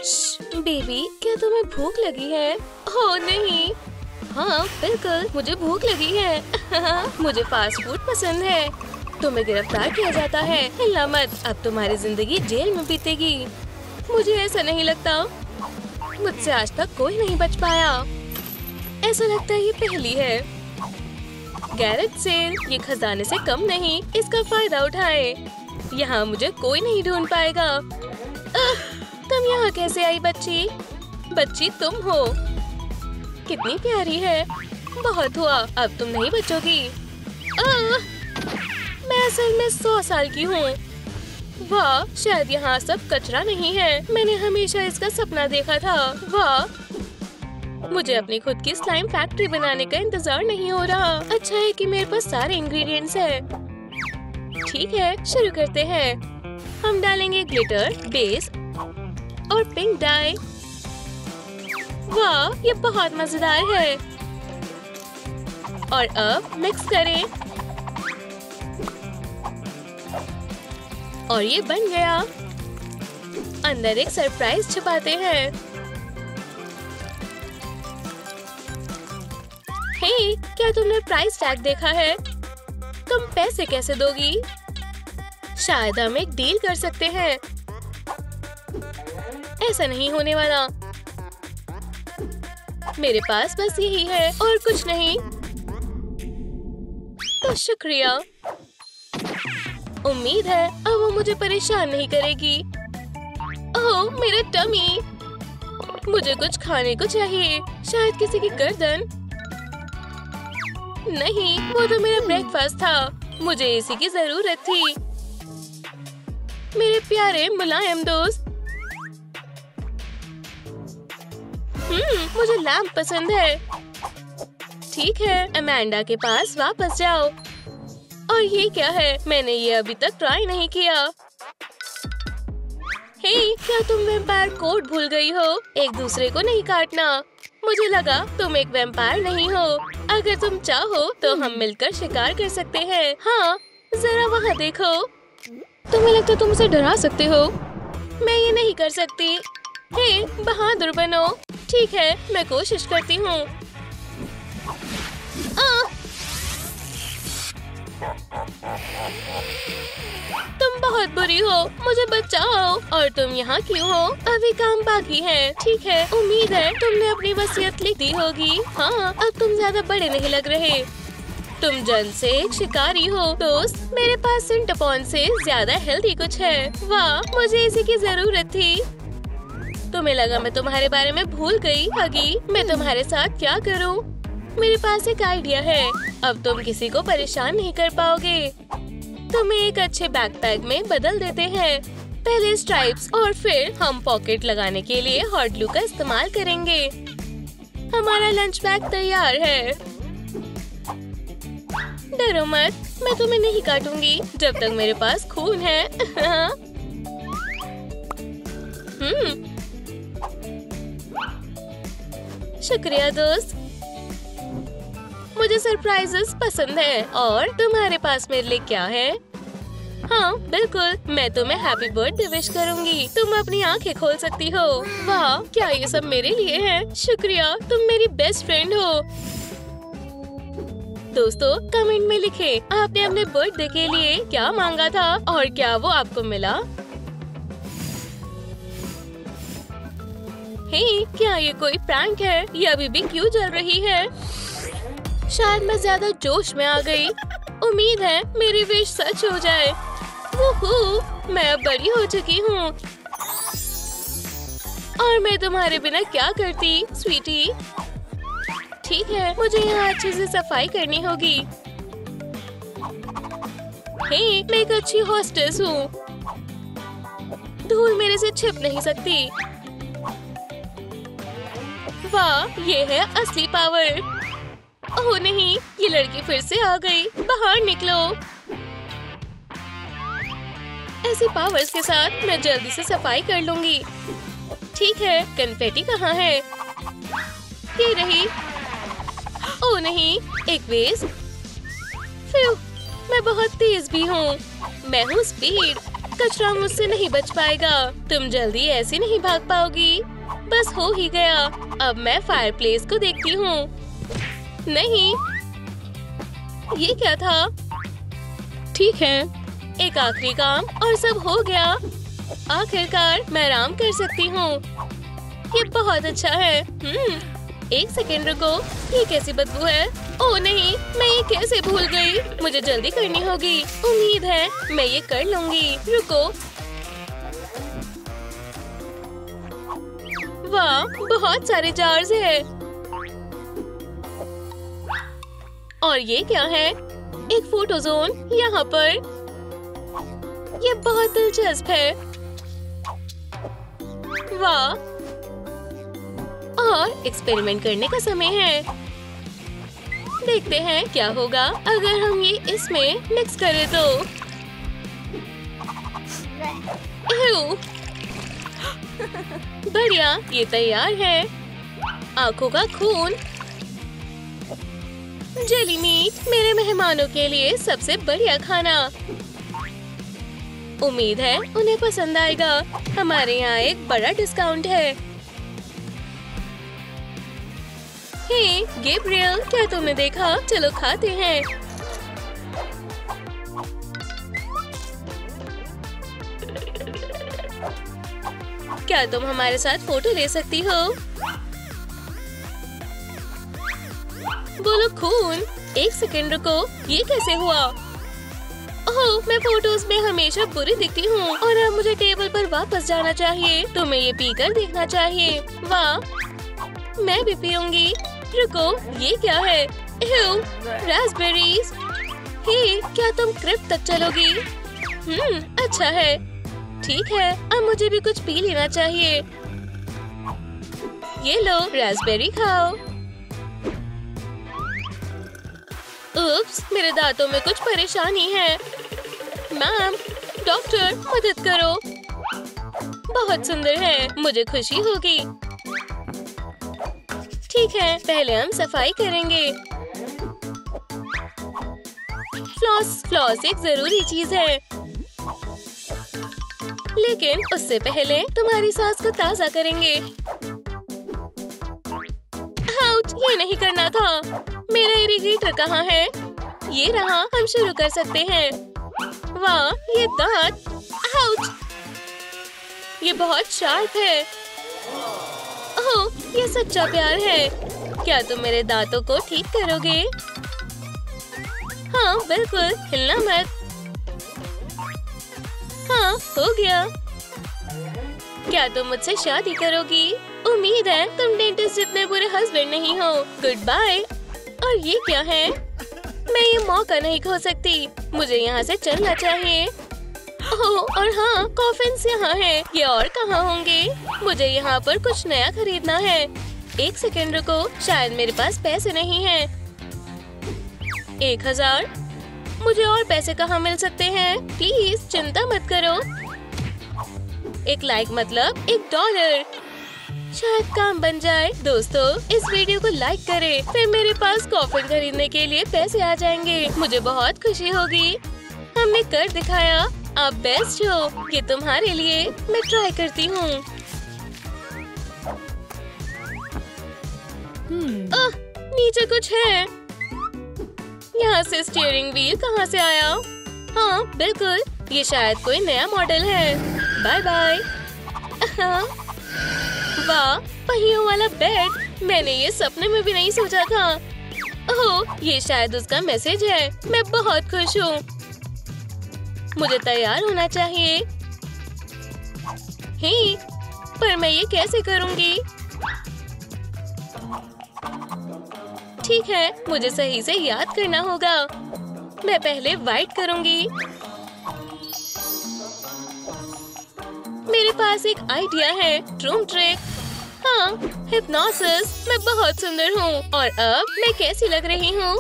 Baby, क्या तुम्हें भूख लगी है? ओह नहीं। हाँ बिल्कुल, मुझे भूख लगी है। मुझे फास्ट फूड पसंद है। तुम्हें गिरफ्तार किया जाता है। हिलना मत, अब तुम्हारी जिंदगी जेल में बीतेगी। मुझे ऐसा नहीं लगता। मुझसे आज तक कोई नहीं बच पाया। ऐसा लगता है ये पहली है। गैरेज सेल, ये खजाने से कम नहीं, इसका फायदा उठाए। यहाँ मुझे कोई नहीं ढूंढ पाएगा। तुम यहाँ कैसे आई बच्ची? बच्ची तुम हो। कितनी प्यारी है। बहुत हुआ, अब तुम नहीं बचोगी। मैं असल में 100 साल की हूँ। वाह, शायद यहाँ सब कचरा नहीं है। मैंने हमेशा इसका सपना देखा था। वाह, मुझे अपनी खुद की स्लाइम फैक्ट्री बनाने का इंतजार नहीं हो रहा। अच्छा है कि मेरे पास सारे इंग्रेडिएंट्स हैं। ठीक है, शुरू करते हैं। हम डालेंगे ग्लिटर, बेस और पिंक डाई। वाह, ये बहुत मजेदार है। और अब मिक्स करें। और ये बन गया। अंदर एक सरप्राइज छुपाते हैं। हे, क्या तुमने प्राइस टैग देखा है? तुम पैसे कैसे दोगी? शायद हम एक डील कर सकते हैं। ऐसा नहीं होने वाला। मेरे पास बस यही है और कुछ नहीं। तो शुक्रिया। उम्मीद है अब वो मुझे परेशान नहीं करेगी। ओह, मेरा टमी। मुझे कुछ खाने को चाहिए। शायद किसी की गर्दन। नहीं, वो तो मेरा ब्रेकफास्ट था। मुझे इसी की जरूरत थी। मेरे प्यारे मुलायम दोस्त। मुझे लैम्प पसंद है। ठीक है, अमेंडा के पास वापस जाओ। और ये क्या है? मैंने ये अभी तक ट्राई नहीं किया। हे, क्या तुम वैम्पायर कोड भूल गई हो? एक दूसरे को नहीं काटना। मुझे लगा तुम एक वैम्पायर नहीं हो। अगर तुम चाहो तो हम मिलकर शिकार कर सकते हैं। हाँ, जरा वहाँ देखो। तुम्हें लगता तुम उसे डरा सकते हो? मैं ये नहीं कर सकती। हे, बहादुर बनो। ठीक है, मैं कोशिश करती हूँ। तुम बहुत बुरी हो, मुझे बचाओ। और तुम यहाँ क्यों हो? अभी काम बाकी है। ठीक है, उम्मीद है तुमने अपनी वसीयत लिख दी होगी। हाँ, अब तुम ज्यादा बड़े नहीं लग रहे। तुम जल्द से एक शिकारी हो दोस्त। मेरे पास सिंटपॉन से ज्यादा हेल्दी कुछ है। वाह, मुझे इसी की जरूरत थी। तुम्हें लगा मैं तुम्हारे बारे में भूल गई? हगी, मैं तुम्हारे साथ क्या करूं? मेरे पास एक आइडिया है। अब तुम किसी को परेशान नहीं कर पाओगे। तुम्हें एक अच्छे बैकपैक में बदल देते हैं। पहले स्ट्राइप्स और फिर हम पॉकेट लगाने के लिए हॉट ग्लू का इस्तेमाल करेंगे। हमारा लंच बैग तैयार है। डरो मत, मैं तुम्हें नहीं काटूंगी जब तक मेरे पास खून है। शुक्रिया दोस्त। मुझे सरप्राइजेस पसंद है। और तुम्हारे पास मेरे लिए क्या है? हाँ बिल्कुल, मैं तुम्हें हैप्पी बर्थडे विश करूंगी। तुम अपनी आंखें खोल सकती हो। वाह, क्या ये सब मेरे लिए है? शुक्रिया, तुम मेरी बेस्ट फ्रेंड हो। दोस्तों, कमेंट में लिखें आपने अपने बर्थडे के लिए क्या मांगा था और क्या वो आपको मिला। हे, क्या ये कोई प्रैंक है? ये अभी भी क्यों जल रही है? शायद मैं ज्यादा जोश में आ गई। उम्मीद है मेरी विश सच हो जाए। वूहू, मैं अब बड़ी हो चुकी हूँ। और मैं तुम्हारे बिना क्या करती स्वीटी? ठीक है, मुझे यहाँ अच्छे से सफाई करनी होगी। हे, मैं एक अच्छी हॉस्टेस हूँ। धूल मेरे से छिप नहीं सकती। वाह, ये है असली पावर। ओह नहीं, ये लड़की फिर से आ गई। बाहर निकलो। ऐसी पावर्स के साथ मैं जल्दी से सफाई कर लूंगी। ठीक है, कन्फेटी कहाँ है? ये रही। ओह नहीं, एक वेस्ट। फिर मैं बहुत तेज भी हूँ। मैं हूँ स्पीड। कचरा मुझसे नहीं बच पाएगा। तुम जल्दी ऐसे नहीं भाग पाओगी। बस हो ही गया। अब मैं फायरप्लेस को देखती हूँ। नहीं, ये क्या था? ठीक है, एक आखिरी काम और सब हो गया। आखिरकार मैं आराम कर सकती हूँ। ये बहुत अच्छा है। एक सेकेंड रुको, ये कैसी बदबू है? ओह नहीं, मैं ये कैसे भूल गई? मुझे जल्दी करनी होगी। उम्मीद है मैं ये कर लूंगी। रुको। वाह, बहुत सारे जार्स हैं। और ये क्या है? एक फोटो जोन यहाँ पर। ये बहुत दिलचस्प है। वाह, और एक्सपेरिमेंट करने का समय है। देखते हैं क्या होगा अगर हम ये इसमें मिक्स करें तो। बढ़िया, ये तैयार है। आंखों का खून। जेली मीट मेरे मेहमानों के लिए सबसे बढ़िया खाना। उम्मीद है उन्हें पसंद आएगा। हमारे यहाँ एक बड़ा डिस्काउंट है। हे गैब्रियल, क्या तुमने देखा? चलो खाते हैं। क्या तुम हमारे साथ फोटो ले सकती हो? बोलो खून। एक सेकंड रुको, ये कैसे हुआ? ओह, मैं फोटोज में हमेशा बुरी दिखती हूँ और अब मुझे टेबल पर वापस जाना चाहिए। तुम्हें ये पीकर देखना चाहिए। वाह, मैं भी पीऊंगी। रुको, ये क्या है? रास्पबेरीज। हे, क्या तुम क्रिप तक चलोगी? अच्छा है। ठीक है, अब मुझे भी कुछ पी लेना चाहिए। ये लो, रास्पबेरी खाओ। उप्स, मेरे दांतों में कुछ परेशानी है। मैम, डॉक्टर मदद करो। बहुत सुंदर है, मुझे खुशी होगी। ठीक है, पहले हम सफाई करेंगे। फ्लॉस एक जरूरी चीज है। लेकिन उससे पहले तुम्हारी सांस को ताज़ा करेंगे। आउच, ये नहीं करना था। मेरा इरिगेटर कहाँ है? ये रहा, हम शुरू कर सकते हैं। वाह, ये दांत। आउच, ये बहुत शार्प है। ओह, ये सच्चा प्यार है। क्या तुम मेरे दांतों को ठीक करोगे? हाँ बिल्कुल, हिलना मत। हाँ, हो गया। क्या तुम मुझसे शादी करोगी? उम्मीद है तुम डेंटिस्ट जितने बुरे हस्बैंड नहीं हो। Goodbye. और ये क्या है? मैं ये मौका नहीं खो सकती। मुझे यहाँ से चलना चाहिए। ओह, और हाँ, कॉफिन्स यहाँ हैं। ये और कहाँ होंगे? मुझे यहाँ पर कुछ नया खरीदना है। एक सेकंड रुको, शायद मेरे पास पैसे नहीं हैं। 1000। मुझे और पैसे कहाँ मिल सकते हैं? प्लीज चिंता मत करो। 1 लाइक मतलब $1। शायद काम बन जाए। दोस्तों, इस वीडियो को लाइक करें, फिर मेरे पास कॉफिन खरीदने के लिए पैसे आ जाएंगे। मुझे बहुत खुशी होगी। हमने कर दिखाया। आप बेस्ट हो। ये तुम्हारे लिए। मैं ट्राई करती हूँ। नीचे कुछ है। यहाँ से स्टीयरिंग व्हील कहाँ से आया? हाँ बिल्कुल, ये शायद कोई नया मॉडल है। Bye bye. वाह, पहियों वाला बेड। मैंने ये सपने में भी नहीं सोचा था। ओह, ये शायद उसका मैसेज है। मैं बहुत खुश हूँ। मुझे तैयार होना चाहिए। हे, पर मैं ये कैसे करूँगी? ठीक है, मुझे सही से याद करना होगा। मैं पहले व्हाइट करूँगी। मेरे पास एक आइडिया है। ड्रूम ट्रिक। हाँ, हिप्नोसिस। मैं बहुत सुंदर हूँ। और अब मैं कैसी लग रही हूँ?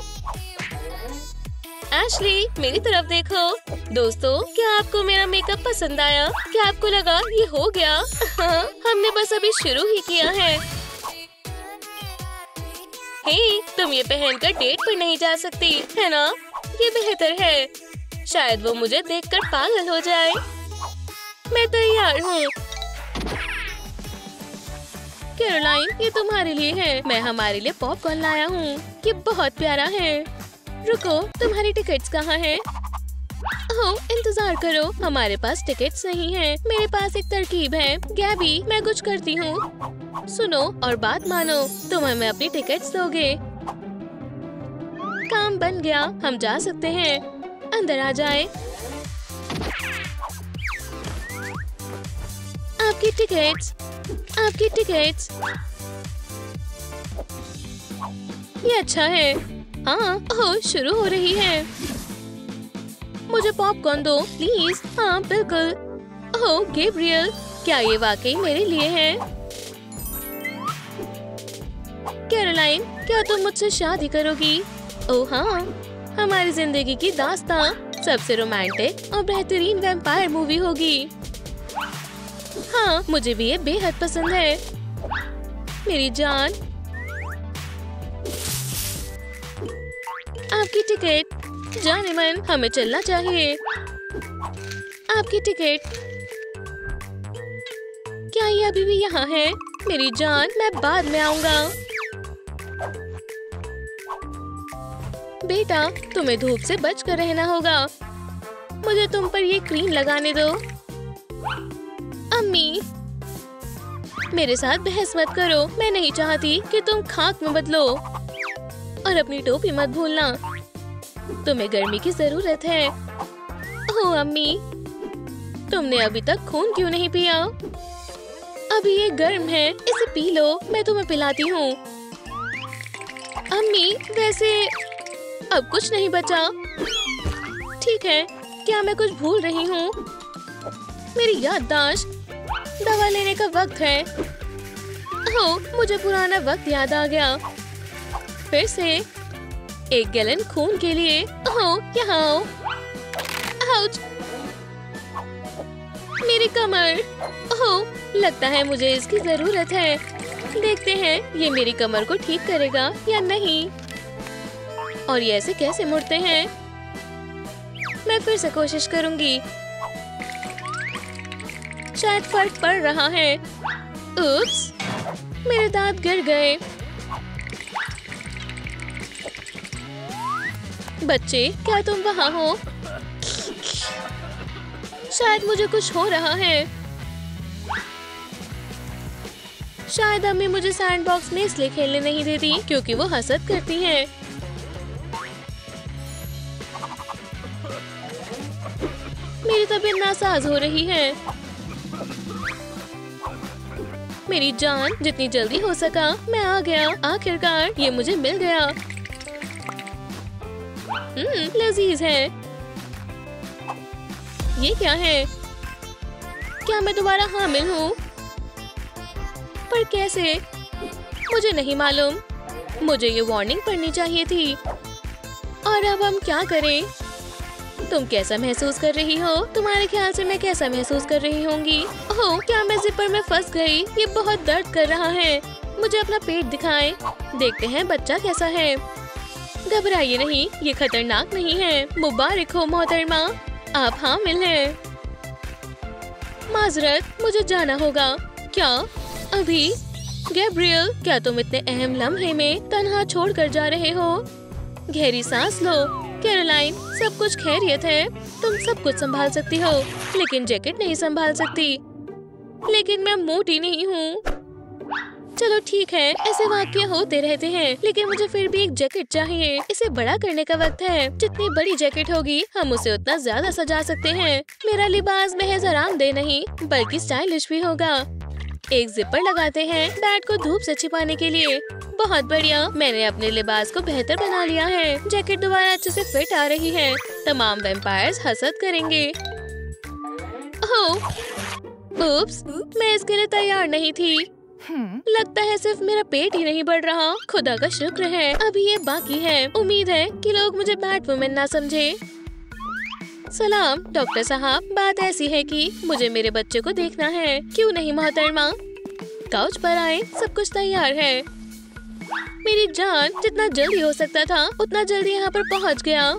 एशली, मेरी तरफ देखो। दोस्तों, क्या आपको मेरा मेकअप पसंद आया? क्या आपको लगा ये हो गया? हमने बस अभी शुरू ही किया है। हे, तुम ये पहनकर डेट पर नहीं जा सकती, है ना? ये बेहतर है। शायद वो मुझे देखकर पागल हो जाए। मैं तैयार हूँ। कैरोलाइन, ये तुम्हारे लिए है। मैं हमारे लिए पॉपकॉर्न लाया हूँ। ये बहुत प्यारा है। रुको, तुम्हारी टिकट्स कहाँ हैं? ओह, इंतजार करो, हमारे पास टिकट्स नहीं हैं। मेरे पास एक तरकीब है। गैबी, मैं कुछ करती हूँ। सुनो और बात मानो, तुम हमें अपनी टिकट्स दोगे। काम बन गया, हम जा सकते हैं। अंदर आ जाए। आपकी टिकट्स, आपकी टिकट्स। ये अच्छा है। हाँ, ओह, शुरू हो रही है। मुझे पॉपकॉर्न दो प्लीज। हाँ बिल्कुल। ओह गैब्रियल, क्या ये वाकई मेरे लिए है? कैरोलाइन, क्या तुम मुझसे शादी करोगी? ओह हाँ, हमारी जिंदगी की दास्तां सबसे रोमांटिक और बेहतरीन वैम्पायर मूवी होगी। हाँ, मुझे भी ये बेहद पसंद है। मेरी जान, आपकी टिकट। जाने मन, हमें चलना चाहिए। आपकी टिकट। क्या ये अभी भी यहाँ है? मेरी जान, मैं बाद में आऊंगा। बेटा, तुम्हें धूप से बच कर रहना होगा। मुझे तुम पर ये क्रीम लगाने दो। अम्मी, मेरे साथ बहस मत करो। मैं नहीं चाहती कि तुम खाक में बदलो। और अपनी टोपी मत भूलना, तुम्हें गर्मी की जरूरत है। ओह अम्मी, तुमने अभी तक खून क्यों नहीं पिया? अभी ये गर्म है, इसे पी लो, मैं तुम्हें पिलाती हूँ। अम्मी, वैसे अब कुछ नहीं बचा। ठीक है, क्या मैं कुछ भूल रही हूँ? मेरी याददाश्त। दवा लेने का वक्त है। ओह, मुझे पुराना वक्त याद आ गया। फिर से 1 गैलन खून के लिए। ओह, यहाँ आओ। आउच, मेरी कमर। ओह, लगता है मुझे इसकी जरूरत है। देखते हैं ये मेरी कमर को ठीक करेगा या नहीं। और ये ऐसे कैसे मुड़ते हैं? मैं फिर से कोशिश करूंगी। शायद फर्क पड़ रहा है। उप्स, मेरे दांत गिर गए। बच्चे, क्या तुम वहाँ हो? शायद मुझे कुछ हो रहा है। शायद अम्मी मुझे सैंडबॉक्स में इसलिए खेलने नहीं देती क्योंकि वो हसद करती हैं। मेरी तबीयत नासाज हो रही है। मेरी जान, जितनी जल्दी हो सका मैं आ गया। आखिरकार ये मुझे मिल गया। लजीज है। ये क्या है? क्या मैं दोबारा हामिल हूँ? पर कैसे? मुझे नहीं मालूम। मुझे ये वार्निंग पढ़नी चाहिए थी। और अब हम क्या करें? तुम कैसा महसूस कर रही हो? तुम्हारे ख्याल से मैं कैसा महसूस कर रही होंगी? ओह, क्या मैं जिपर में फंस गई? ये बहुत दर्द कर रहा है। मुझे अपना पेट दिखाएं। देखते हैं बच्चा कैसा है। घबराइए नहीं, ये खतरनाक नहीं है। मुबारक हो मोहतरमा, आप हामिल हैं। माजरत, मुझे जाना होगा। क्या अभी? गैब्रियल, क्या तुम इतने अहम लम्हे में तन्हा छोड़ कर जा रहे हो? गहरी सांस लो। कैरोलाइन, सब कुछ खैरियत है। तुम सब कुछ संभाल सकती हो, लेकिन जैकेट नहीं संभाल सकती। लेकिन मैं मोटी नहीं हूँ। चलो ठीक है, ऐसे वाक़ये होते रहते हैं, लेकिन मुझे फिर भी एक जैकेट चाहिए। इसे बड़ा करने का वक्त है। जितनी बड़ी जैकेट होगी हम उसे उतना ज्यादा सजा सकते हैं। मेरा लिबास महज आरामदेह नहीं बल्कि स्टाइलिश भी होगा। एक जिपर लगाते हैं बैट को धूप से छिपाने के लिए। बहुत बढ़िया, मैंने अपने लिबास को बेहतर बना लिया है। जैकेट दोबारा अच्छे से फिट आ रही है। तमाम वैम्पायर्स हसद करेंगे। ओह, उप्स, मैं इसके लिए तैयार नहीं थी। लगता है सिर्फ मेरा पेट ही नहीं बढ़ रहा। खुदा का शुक्र है अभी ये बाकी है। उम्मीद है कि लोग मुझे बैटवुमन ना समझे। सलाम डॉक्टर साहब, बात ऐसी है कि मुझे मेरे बच्चे को देखना है। क्यों नहीं मोहतरमा? काउच पर आए, सब कुछ तैयार है। मेरी जान, जितना जल्दी हो सकता था उतना जल्दी यहाँ पर पहुँच गया।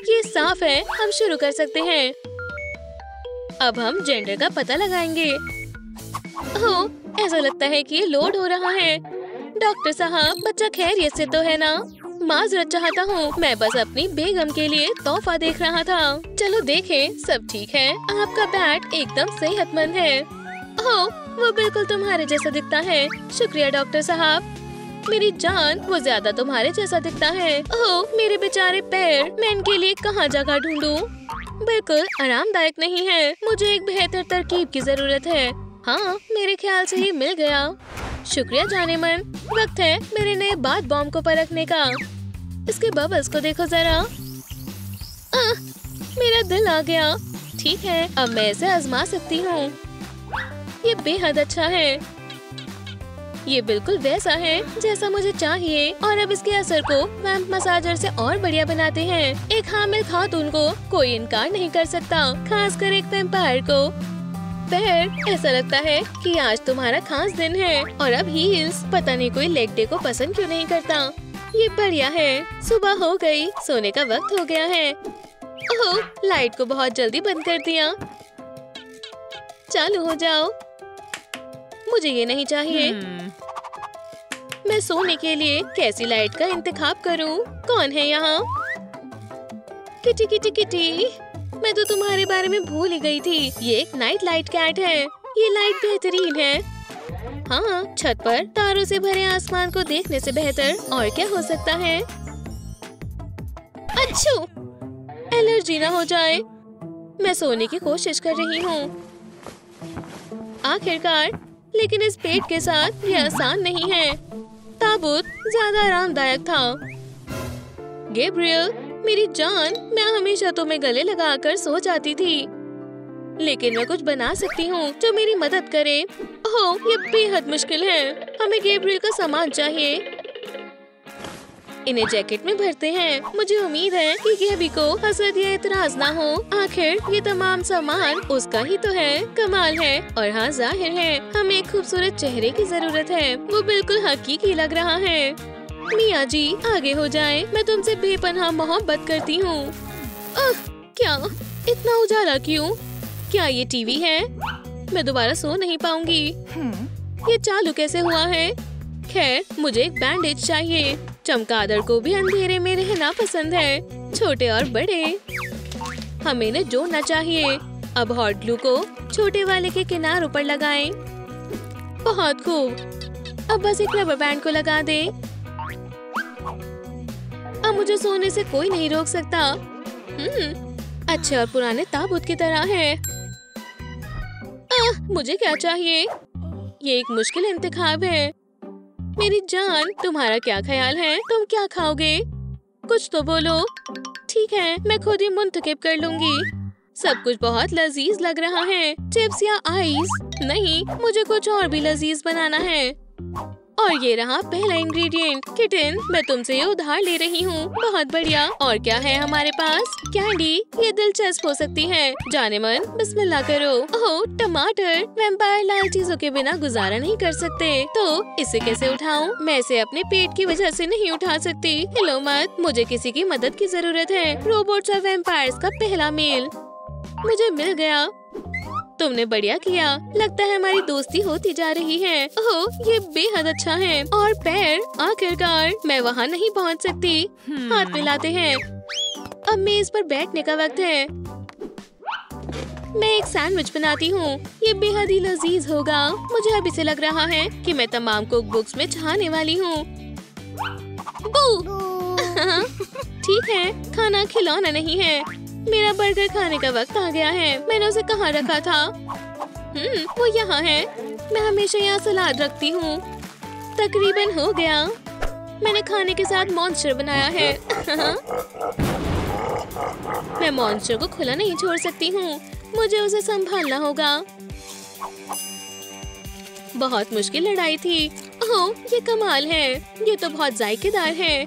ये साफ है, हम शुरू कर सकते हैं। अब हम जेंडर का पता लगाएंगे। ओह, ऐसा लगता है कि ये लोड हो रहा है। डॉक्टर साहब, बच्चा खैरियत से तो है ना? माजरत चाहता हूँ, मैं बस अपनी बेगम के लिए तोहफा देख रहा था। चलो देखें, सब ठीक है। आपका बैट एकदम सेहतमंद है। ओह, वो बिल्कुल तुम्हारे जैसा दिखता है। शुक्रिया डॉक्टर साहब। मेरी जान, वो ज्यादा तुम्हारे जैसा दिखता है। ओह, मेरे बेचारे पैर, मैं इनके लिए कहाँ जगह ढूंढूं? बिल्कुल आरामदायक नहीं है। मुझे एक बेहतर तरकीब की जरूरत है। हाँ, मेरे ख्याल से ही मिल गया। शुक्रिया जाने मन। वक्त है मेरे नए बाथ बॉम्ब को परखने का। इसके बबल्स को देखो जरा। मेरा दिल आ गया। ठीक है, अब मैं इसे आजमा सकती हूँ। ये बेहद अच्छा है। ये बिल्कुल वैसा है जैसा मुझे चाहिए। और अब इसके असर को वैम्प मसाजर से और बढ़िया बनाते हैं। एक हामिल खातून को कोई इनकार नहीं कर सकता, खासकर एक वैम्पायर को। पैर, ऐसा लगता है कि आज तुम्हारा खास दिन है। और अब हील्स, पता नहीं कोई लेग डे को पसंद क्यों नहीं करता। ये बढ़िया है। सुबह हो गई, सोने का वक्त हो गया है। ओह, लाइट को बहुत जल्दी बंद कर दिया। चालू हो जाओ। मुझे ये नहीं चाहिए। मैं सोने के लिए कैसी लाइट का इंतखाब करूं? कौन है यहाँ? किटी किटी किटी, मैं तो तुम्हारे बारे में भूल ही गई थी। ये एक नाइट लाइट कैट है। ये लाइट बेहतरीन है। हाँ, छत पर तारों से भरे आसमान को देखने से बेहतर और क्या हो सकता है? अच्छू, एलर्जी ना हो जाए। मैं सोने की कोशिश कर रही हूँ आखिरकार, लेकिन इस पेट के साथ ये आसान नहीं है। ताबूत ज्यादा आरामदायक था। गैब्रियल, मेरी जान, मैं हमेशा तुम्हें गले लगाकर सो जाती थी, लेकिन मैं कुछ बना सकती हूँ जो मेरी मदद करे। ओह, ये बेहद मुश्किल है। हमें गैब्रियल का सामान चाहिए। इन्हें जैकेट में भरते हैं। मुझे उम्मीद है कि गैबी को हसद या एतराज ना हो। आखिर ये तमाम सामान उसका ही तो है। कमाल है। और हाँ, जाहिर है हमें एक खूबसूरत चेहरे की जरूरत है। वो बिल्कुल हकीकी लग रहा है। मियाँ जी, आगे हो जाए। मैं तुमसे बेपनाह मोहब्बत करती हूँ। क्या इतना उजाला क्यों? क्या ये टीवी है? मैं दोबारा सो नहीं पाऊंगी। ये चालू कैसे हुआ है? खैर, मुझे एक बैंडेज चाहिए। चमगादड़ को भी अंधेरे में रहना पसंद है, छोटे और बड़े। हमें इन्हें जोड़ना चाहिए। अब हॉट ग्लू को छोटे वाले के किनारों पर लगाएं। बहुत खूब। अब बस एक रबर बैंड को लगा दे। अब मुझे सोने से कोई नहीं रोक सकता। अच्छे और पुराने ताबूत की तरह है। मुझे क्या चाहिए? ये एक मुश्किल इंतखाब है। मेरी जान, तुम्हारा क्या ख्याल है? तुम क्या खाओगे? कुछ तो बोलो। ठीक है, मैं खुद ही मुंतखब कर लूंगी। सब कुछ बहुत लजीज लग रहा है। चिप्स या आइस? नहीं, मुझे कुछ और भी लजीज बनाना है। और ये रहा पहला इंग्रेडिएंट। किटन, मैं तुमसे ये उधार ले रही हूँ। बहुत बढ़िया। और क्या है हमारे पास? कैंडी। ये दिलचस्प हो सकती है। जाने मन, बिस्मिल्लाह करो। ओह, टमाटर। वैम्पायर लाल चीजों के बिना गुजारा नहीं कर सकते। तो इसे कैसे उठाऊं? मैं इसे अपने पेट की वजह से नहीं उठा सकती। हिलो मत, मुझे किसी की मदद की जरूरत है। रोबोट्स और वैम्पायर्स का पहला मेल। मुझे मिल गया। तुमने बढ़िया किया। लगता है हमारी दोस्ती होती जा रही है। ओह, ये बेहद अच्छा है। और पैर, आखिरकार मैं वहाँ नहीं पहुँच सकती। हाथ मिलाते हैं। अब मेज पर बैठने का वक्त है। मैं एक सैंडविच बनाती हूँ। ये बेहद ही लजीज होगा। मुझे अब इसे लग रहा है कि मैं तमाम कुक बुक्स में छाने वाली हूँ। ठीक है, खाना खिलौना नहीं है। मेरा बर्गर खाने का वक्त आ गया है। मैंने उसे कहाँ रखा था? वो यहाँ है। मैं हमेशा यहाँ सलाद रखती हूँ। तकरीबन हो गया। मैंने खाने के साथ मॉन्स्टर बनाया है। मैं मॉन्स्टर को खुला नहीं छोड़ सकती हूँ। मुझे उसे संभालना होगा। बहुत मुश्किल लड़ाई थी। ओह, ये कमाल है। ये तो बहुत जायकेदार है।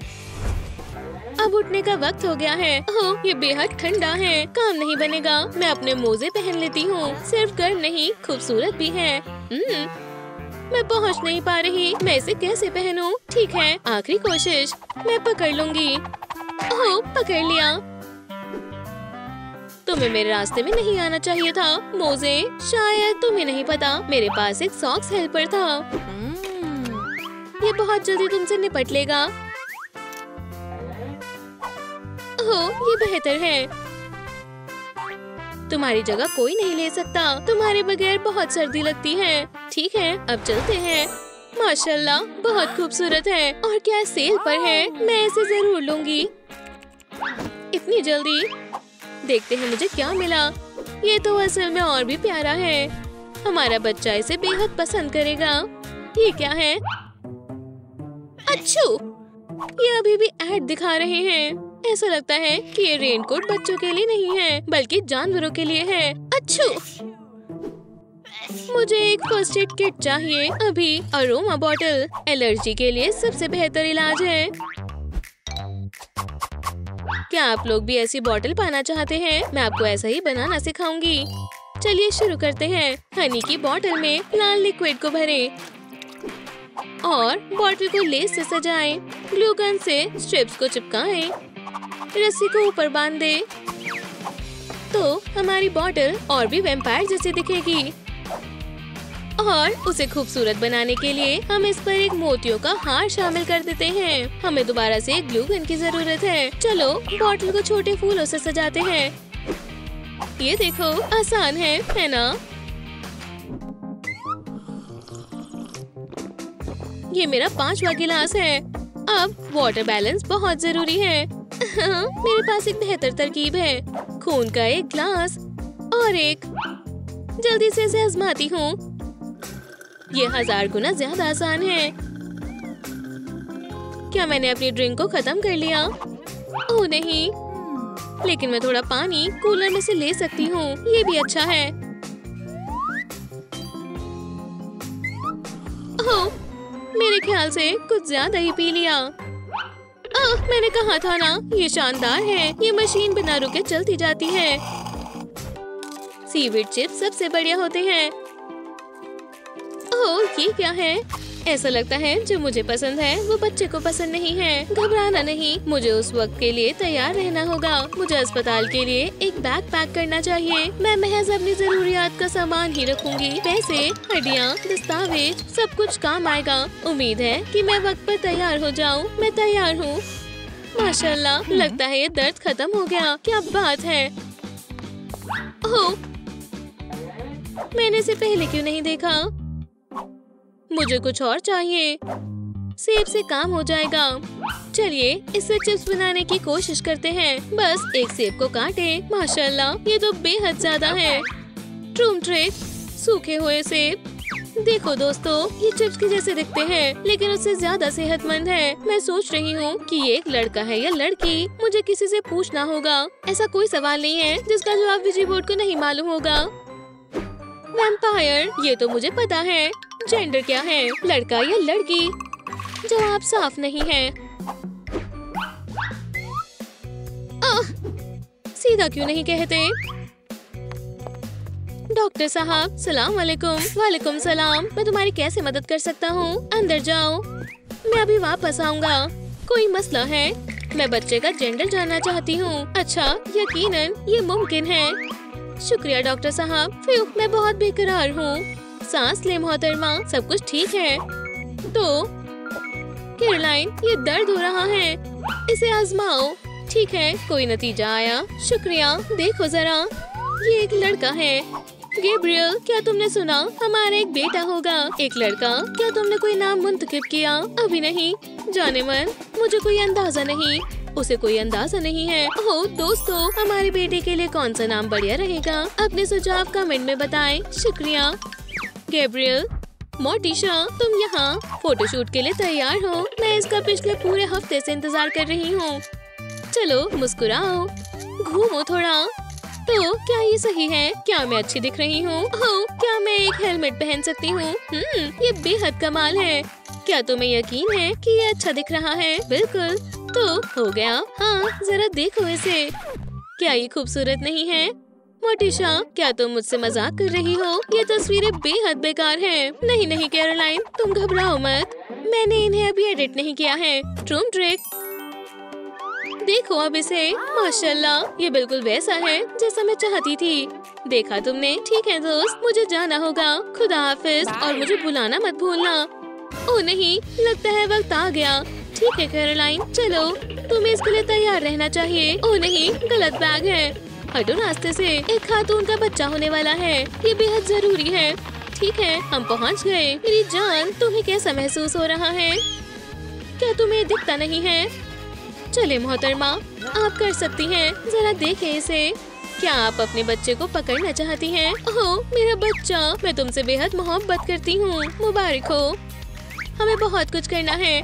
अब उठने का वक्त हो गया है। ओह, ये बेहद ठंडा है। काम नहीं बनेगा। मैं अपने मोजे पहन लेती हूँ। सिर्फ गर्म नहीं, खूबसूरत भी है। मैं पहुँच नहीं पा रही। मैं इसे कैसे पहनूं? ठीक है, आखिरी कोशिश। मैं पकड़ लूंगी। ओह, पकड़ लिया। तुम्हें मेरे रास्ते में नहीं आना चाहिए था। मोजे, शायद तुम्हें नहीं पता, मेरे पास एक सॉक्स हेल्पर था। ये बहुत जल्दी तुमसे निपट लेगा। ओह, ये बेहतर है। तुम्हारी जगह कोई नहीं ले सकता। तुम्हारे बगैर बहुत सर्दी लगती है। ठीक है, अब चलते हैं। माशाल्लाह, बहुत खूबसूरत है और क्या सेल पर है। मैं इसे जरूर लूंगी। इतनी जल्दी? देखते हैं मुझे क्या मिला। ये तो असल में और भी प्यारा है। हमारा बच्चा इसे बेहद पसंद करेगा। ये क्या है? अच्छू, ये अभी भी ऐड दिखा रहे हैं। ऐसा लगता है कि ये रेनकोट बच्चों के लिए नहीं है, बल्कि जानवरों के लिए है। अच्छू, मुझे एक फर्स्ट एड किट चाहिए अभी। अरोमा बॉटल एलर्जी के लिए सबसे बेहतर इलाज है। क्या आप लोग भी ऐसी बॉटल पाना चाहते हैं? मैं आपको ऐसा ही बनाना सिखाऊंगी। चलिए शुरू करते हैं। हनी की बॉटल में लाल लिक्विड को भरें और बॉटल को लेस से सजाएं। ग्लू गन से स्ट्रिप्स को चिपकाएं। रस्सी को ऊपर बांध दें तो हमारी बॉटल और भी वैम्पायर जैसी दिखेगी। और उसे खूबसूरत बनाने के लिए हम इस पर एक मोतियों का हार शामिल कर देते हैं। हमें दोबारा से ग्लू गन की जरूरत है। चलो बॉटल को छोटे फूलों से सजाते हैं। ये देखो, आसान है ना? ये मेरा 5वां गिलास है। अब वाटर बैलेंस बहुत जरूरी है। मेरे पास एक बेहतर तरकीब है। खून का एक ग्लास और एक। जल्दी से इसे आजमाती हूँ। ये 1000 गुना ज्यादा आसान है। क्या मैंने अपनी ड्रिंक को खत्म कर लिया? ओह नहीं, लेकिन मैं थोड़ा पानी कूलर में से ले सकती हूँ। ये भी अच्छा है। ओह, मेरे ख्याल से कुछ ज्यादा ही पी लिया। मैंने कहा था ना, ये शानदार है। ये मशीन बिना रुके चलती जाती है। सीवीड चिप्स सबसे बढ़िया होते हैं। ओह, ये क्या है? ऐसा लगता है जो मुझे पसंद है वो बच्चे को पसंद नहीं है। घबराना नहीं, मुझे उस वक्त के लिए तैयार रहना होगा। मुझे अस्पताल के लिए एक बैग पैक करना चाहिए। मैं महज अपनी जरूरियात का सामान ही रखूंगी। पैसे, हड्डियाँ, दस्तावेज, सब कुछ काम आएगा। उम्मीद है कि मैं वक्त पर तैयार हो जाऊँ। मैं तैयार हूँ। माशाल्लाह, लगता है ये दर्द खत्म हो गया। क्या बात है। ओह, मैंने इसे पहले क्यों नहीं देखा? मुझे कुछ और चाहिए। सेब से काम हो जाएगा। चलिए इससे चिप्स बनाने की कोशिश करते हैं। बस एक सेब को काटें। माशाल्लाह, ये तो बेहद ज्यादा है। ट्रूम ट्रिक, सूखे हुए सेब। देखो दोस्तों, ये चिप्स के जैसे दिखते हैं, लेकिन उससे ज्यादा सेहतमंद है। मैं सोच रही हूँ कि ये एक लड़का है या लड़की। मुझे किसी से पूछना होगा। ऐसा कोई सवाल नहीं है जिसका जवाब विजी बोर्ड को नहीं मालूम होगा। वैम्पायर, ये तो मुझे पता है। जेंडर क्या है, लड़का या लड़की? जवाब साफ नहीं है। सीधा क्यों नहीं कहते? डॉक्टर साहब, सलाम वालेकुम। वालेकुम सलाम। मैं तुम्हारी कैसे मदद कर सकता हूँ? अंदर जाओ, मैं अभी वापस आऊँगा। कोई मसला है? मैं बच्चे का जेंडर जानना चाहती हूँ। अच्छा, यकीनन ये मुमकिन है। शुक्रिया डॉक्टर साहब। फिर मैं बहुत बेकरार हूँ। सांस ले मोहतरमा, सब कुछ ठीक है? तो कैरोलाइन, ये दर्द हो रहा है। इसे आजमाओ। ठीक है, कोई नतीजा आया? शुक्रिया। देखो जरा, ये एक लड़का है। गैब्रियल, क्या तुमने सुना? हमारा एक बेटा होगा। एक लड़का। क्या तुमने कोई नाम मुंतखब किया? अभी नहीं। जाने मन, मुझे कोई अंदाजा नहीं। उसे कोई अंदाजा नहीं है। ओह दोस्तों, हमारे बेटे के लिए कौन सा नाम बढ़िया रहेगा? अपने सुझाव कमेंट में बताएं। शुक्रिया। गैब्रियल, मोटिशा, तुम यहाँ फोटोशूट के लिए तैयार हो? मैं इसका पिछले पूरे हफ्ते से इंतजार कर रही हूँ। चलो मुस्कुराओ, घूमो थोड़ा। तो क्या ये सही है? क्या मैं अच्छी दिख रही हूँ? ओह, क्या मैं एक हेलमेट पहन सकती हूँ? ये बेहद कमाल है। क्या तुम्हें यकीन है कि ये अच्छा दिख रहा है? बिल्कुल। तो हो गया। हाँ, जरा देखो इसे। क्या ये खूबसूरत नहीं है? मोटिशा, क्या तुम मुझसे मजाक कर रही हो? ये तस्वीरें बेहद बेकार हैं। नहीं नहीं कैरोलाइन, तुम घबराओ मत। मैंने इन्हें अभी एडिट नहीं किया है। ट्रूम ट्रिक, देखो अब इसे, माशाल्लाह, ये बिल्कुल वैसा है जैसा मैं चाहती थी। देखा तुमने? ठीक है दोस्त, मुझे जाना होगा। खुदा हाफिज और मुझे बुलाना मत भूलना। ओह नहीं, लगता है वक्त आ गया। ठीक है कैरोलाइन, चलो, तुम्हें इसके लिए तैयार रहना चाहिए। ओह नहीं, गलत बैग है, हटो रास्ते से। एक खातून का बच्चा होने वाला है, ये बेहद जरूरी है। ठीक है, हम पहुंच गए। मेरी जान, तुम्हें कैसा महसूस हो रहा है? क्या तुम्हें दिखता नहीं है? चले मोहतरमा, आप कर सकती हैं। जरा देखें इसे। क्या आप अपने बच्चे को पकड़ना चाहती हैं? ओह मेरा बच्चा, मैं तुमसे बेहद मोहब्बत करती हूँ। मुबारक हो। हमें बहुत कुछ करना है।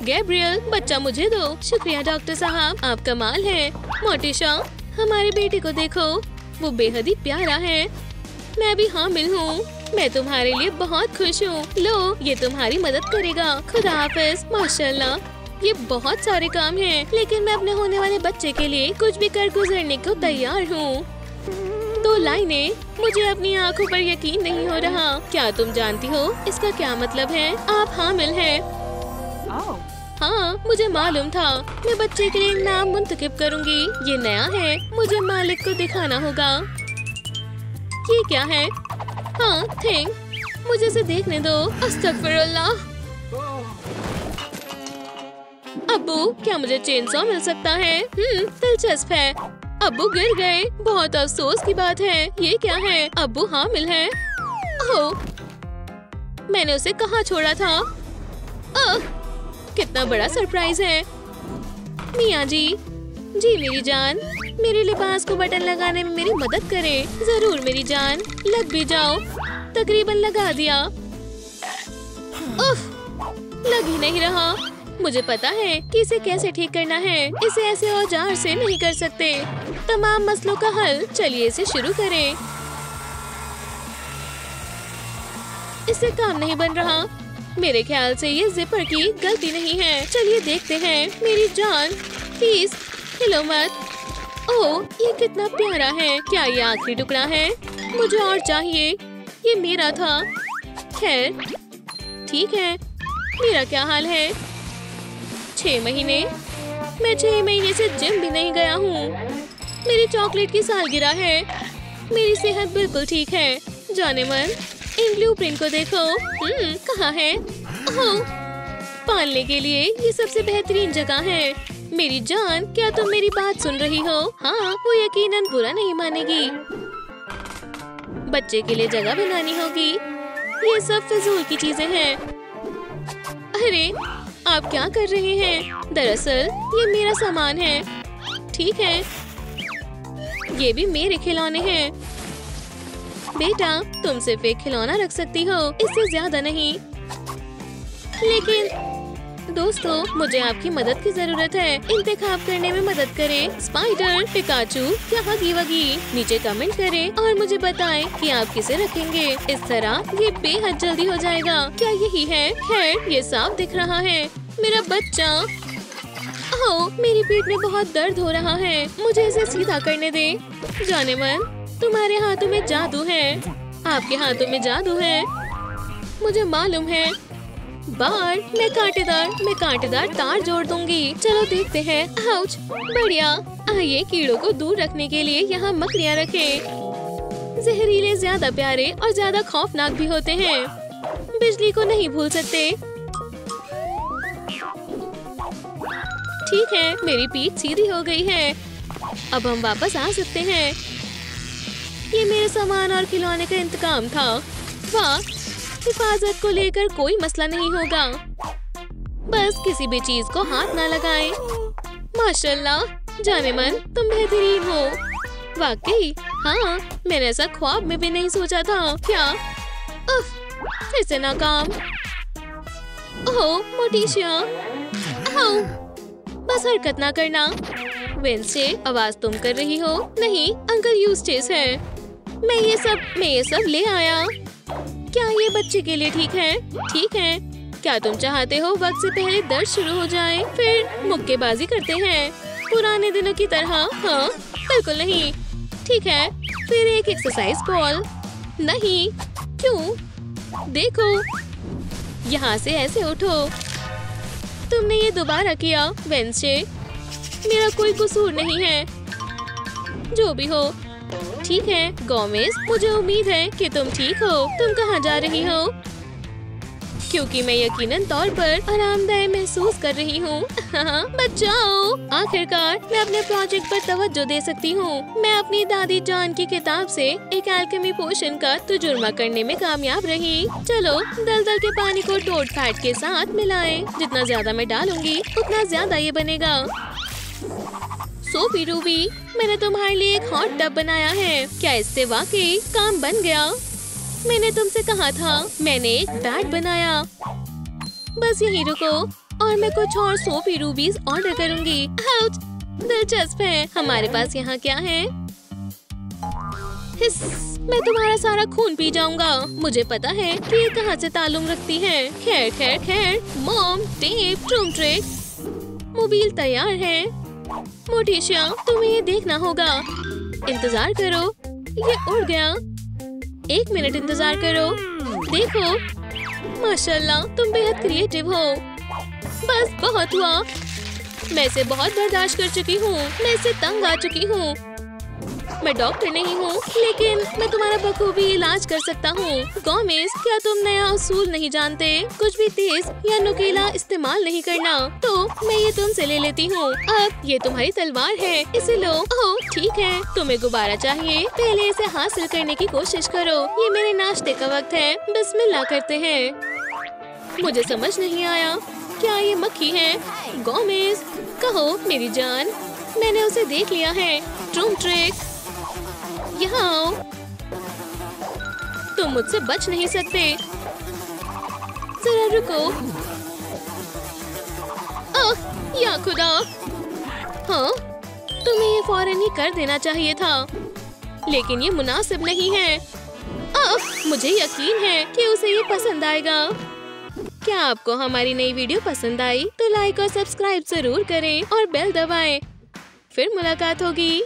गैब्रियल, बच्चा मुझे दो। शुक्रिया डॉक्टर साहब, आप कमाल हैं। मोटिशा, हमारे बेटे को देखो, वो बेहद ही प्यारा है। मैं भी हामिल हूँ। मैं तुम्हारे लिए बहुत खुश हूँ। लो, ये तुम्हारी मदद करेगा। खुदा हाफिज। माशाल्लाह, ये बहुत सारे काम हैं, लेकिन मैं अपने होने वाले बच्चे के लिए कुछ भी कर गुजरने को तैयार हूँ। 2 लाइनें, मुझे अपनी आंखों पर यकीन नहीं हो रहा। क्या तुम जानती हो इसका क्या मतलब है? आप हामिल हैं। हाँ, मुझे मालूम था। मैं बच्चे के लिए नाम मुंतखब करूँगी। ये नया है, मुझे मालिक को दिखाना होगा। ये क्या है? हाँ, थिंक, मुझे इसे देखने दो। अस्तगफिरुल्लाह। अब्बू, क्या मुझे चेनसॉ मिल सकता है? दिलचस्प है। अब्बू गिर गए। बहुत अफसोस की बात है। ये क्या है? अब्बू हामिल है। ओह, मैंने उसे कहाँ छोड़ा था? कितना बड़ा सरप्राइज है। मियाँ जी, जी मेरी जान, मेरे लिबास को बटन लगाने में मेरी मदद करें। जरूर मेरी जान, लग भी जाओ। तकरीबन लगा दिया। उफ, लग ही नहीं रहा। मुझे पता है कि इसे कैसे ठीक करना है। इसे ऐसे औजार से नहीं कर सकते। तमाम मसलों का हल। चलिए इसे शुरू करें। इससे काम नहीं बन रहा। मेरे ख्याल से ये जिपर की गलती नहीं है। चलिए देखते हैं। मेरी जान, प्लीज हिलो मत। ओह, ये कितना प्यारा है। क्या ये आखिरी टुकड़ा है? मुझे और चाहिए। ये मेरा था। खैर, ठीक है। मेरा क्या हाल है? 6 महीने। मैं 6 महीने से जिम भी नहीं गया हूँ। मेरी चॉकलेट की सालगिरह है। मेरी सेहत बिल्कुल ठीक है। जाने मन, इन ब्लूप्रिंट को देखो। कहाँ है? ओह, पालने के लिए ये सबसे बेहतरीन जगह है। मेरी जान, क्या तुम मेरी बात सुन रही हो? हाँ, वो यकीनन बुरा नहीं मानेगी। बच्चे के लिए जगह बनानी होगी। ये सब फिजूल की चीजें हैं। अरे, आप क्या कर रहे हैं? दरअसल ये मेरा सामान है। ठीक है, ये भी मेरे खिलौने हैं। बेटा, तुम सिर्फ एक खिलौना रख सकती हो, इससे ज्यादा नहीं। लेकिन दोस्तों, मुझे आपकी मदद की जरूरत है। इंतखाब करने में मदद करें। स्पाइडर, पिकाचू या हगी वगी। नीचे कमेंट करें और मुझे बताएं कि आप किसे रखेंगे। इस तरह ये बेहद जल्दी हो जाएगा। क्या यही है? खैर, ये साफ दिख रहा है। मेरा बच्चा। ओह, मेरी पीठ में बहुत दर्द हो रहा है। मुझे इसे सीधा करने दे। जाने मन, तुम्हारे हाथों में जादू है। आपके हाथों में जादू है, मुझे मालूम है। मैं कांटेदार तार जोड़ दूंगी। चलो देखते हैं। आउच, बढ़िया। आइए कीड़ों को दूर रखने के लिए यहाँ मकड़ियाँ रखें। जहरीले ज्यादा प्यारे और ज्यादा खौफनाक भी होते हैं। बिजली को नहीं भूल सकते। ठीक है, मेरी पीठ सीधी हो गई है। अब हम वापस आ सकते हैं। ये मेरे सामान और खिलौने का इंतकाम था। वाह, हिफाजत को लेकर कोई मसला नहीं होगा। बस किसी भी चीज को हाथ ना लगाएं। माशाल्लाह, जाने मन, तुम बेहतरीन हो। वाकई, हाँ, मैंने ऐसा ख्वाब में भी नहीं सोचा था। क्या? उफ, फिर से नाकाम। ओह, मोटिशिया। ओह, बस हरकत ना करना। वेंसडे, आवाज तुम कर रही हो? नहीं, अंकल यूस्टेस है। मैं ये सब ले आया। क्या ये बच्चे के लिए ठीक है? ठीक है। क्या तुम चाहते हो वक्त से पहले दर्द शुरू हो जाए? फिर मुक्केबाजी करते हैं पुराने दिनों की तरह? हाँ, बिल्कुल नहीं। ठीक है, फिर एक एक्सरसाइज बॉल। नहीं, क्यों? देखो, यहाँ से ऐसे उठो। तुमने ये दोबारा किया वेंसडे। मेरा कोई कसूर नहीं है। जो भी हो ठीक है गोमेज, मुझे उम्मीद है कि तुम ठीक हो। तुम कहाँ जा रही हो? क्योंकि मैं यकीनन तौर पर आरामदायक महसूस कर रही हूँ। बचाओ! आखिरकार मैं अपने प्रोजेक्ट पर तवज्जो दे सकती हूँ। मैं अपनी दादी जान की किताब से एक एल्केमी पोशन का तजुर्बा करने में कामयाब रही। चलो दलदल के पानी को टोड फैट के साथ मिलाएं। जितना ज्यादा मैं डालूंगी उतना ज्यादा ये बनेगा। सोफी रूबी, मैंने तुम्हारे लिए एक हॉट टब बनाया है। क्या इससे वाकई काम बन गया? मैंने तुमसे कहा था। मैंने एक बैट बनाया। बस यहीं रुको और मैं कुछ और सोफी रूबीज ऑर्डर करूंगी। आउच! दिलचस्प है। हमारे पास यहाँ क्या है? मैं तुम्हारा सारा खून पी जाऊंगा। मुझे पता है कि ये कहाँ से ताल्लुक रखती है। खैर खैर खैर, मॉम, टेप, ट्रूम ट्रिक, मोबाइल तैयार है। मोटिशिया, तुम्हें ये देखना होगा। इंतजार करो, ये उड़ गया। 1 मिनट इंतजार करो। देखो, माशाल्लाह तुम बेहद क्रिएटिव हो। बस बहुत हुआ। मैं इसे बहुत बर्दाश्त कर चुकी हूँ। मैं इससे तंग आ चुकी हूँ। मैं डॉक्टर नहीं हूँ, लेकिन मैं तुम्हारा बखूबी इलाज कर सकता हूँ। गोमेज, क्या तुम नया उसूल नहीं जानते? कुछ भी तेज या नुकीला इस्तेमाल नहीं करना। तो मैं ये तुमसे ले लेती हूँ। अब ये तुम्हारी तलवार है, इसे लो। ओह ठीक है, तुम्हें गुब्बारा चाहिए। पहले इसे हासिल करने की कोशिश करो। ये मेरे नाश्ते का वक्त है। बिस्मिल्लाह करते हैं। मुझे समझ नहीं आया, क्या ये मक्खी है? गोमेज, कहो मेरी जान। मैंने उसे देख लिया है। ट्रूम ट्रिक, यहाँ आओ। तुम मुझसे बच नहीं सकते। जरा रुको। ओह या खुदा! हाँ, तुम्हें ये फौरन ही कर देना चाहिए था, लेकिन ये मुनासिब नहीं है। मुझे यकीन है कि उसे ये पसंद आएगा। क्या आपको हमारी नई वीडियो पसंद आई तो लाइक और सब्सक्राइब जरूर करें और बेल दबाएं। फिर मुलाकात होगी।